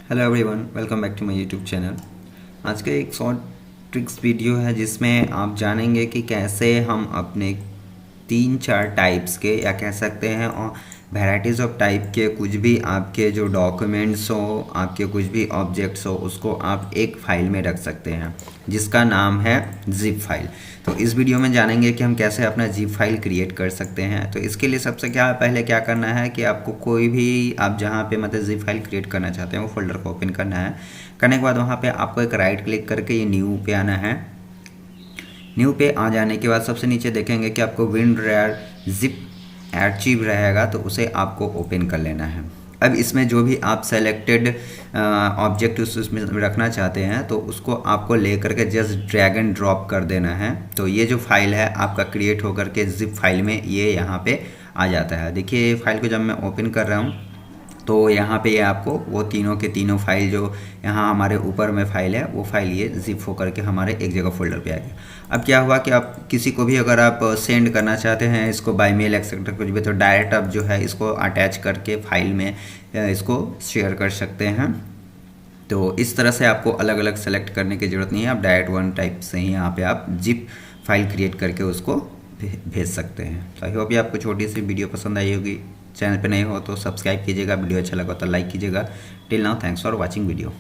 Hello everyone, welcome back to my YouTube channel. आज का एक शॉर्ट ट्रिक्स वीडियो है जिसमें आप जानेंगे कि कैसे हम अपने 3-4 टाइप्स के या कह सकते हैं और वैराइटीज़ ऑफ टाइप के कुछ भी आपके जो डॉक्यूमेंट्स हो, आपके कुछ भी ऑब्जेक्ट्स हो, उसको आप एक फ़ाइल में रख सकते हैं जिसका नाम है जिप फाइल। तो इस वीडियो में जानेंगे कि हम कैसे अपना जिप फाइल क्रिएट कर सकते हैं। तो इसके लिए सबसे पहले क्या करना है कि आपको कोई भी आप जहाँ पे मतलब जिप फाइल क्रिएट करना चाहते हैं वो फोल्डर को ओपन करना है। करने के बाद वहाँ पे आपको एक राइट क्लिक करके ये न्यू पे आना है। न्यू पे आ जाने के बाद सबसे नीचे देखेंगे कि आपको विंड रेयर जिप आर्चिव रहेगा, तो उसे आपको ओपन कर लेना है। अब इसमें जो भी आप सेलेक्टेड ऑब्जेक्ट उसमें रखना चाहते हैं तो उसको आपको ले करके जस्ट ड्रैग एंड ड्रॉप कर देना है। तो ये जो फाइल है आपका क्रिएट होकर के जिप फाइल में ये यहाँ पे आ जाता है। देखिए फाइल को जब मैं ओपन कर रहा हूँ तो यहाँ पे ये आपको वो तीनों के तीनों फाइल जो यहाँ हमारे ऊपर में फाइल है वो फाइल ये जिप होकर के हमारे एक जगह फोल्डर पे आ गया। अब क्या हुआ कि आप किसी को भी अगर आप सेंड करना चाहते हैं इसको बाय मेल एक्सेट्रा कुछ भी, तो डायरेक्ट आप जो है इसको अटैच करके फाइल में इसको शेयर कर सकते हैं। तो इस तरह से आपको अलग अलग सेलेक्ट करने की ज़रूरत नहीं है, आप डायरेक्ट वन टाइप से ही यहाँ पे आप जिप फाइल क्रिएट करके उसको भेज सकते हैं। तो आई होप ये आपको छोटी सी वीडियो पसंद आई होगी। चैनल पे नए हो तो सब्सक्राइब कीजिएगा, वीडियो अच्छा लगा तो लाइक कीजिएगा। Till now thanks for watching video.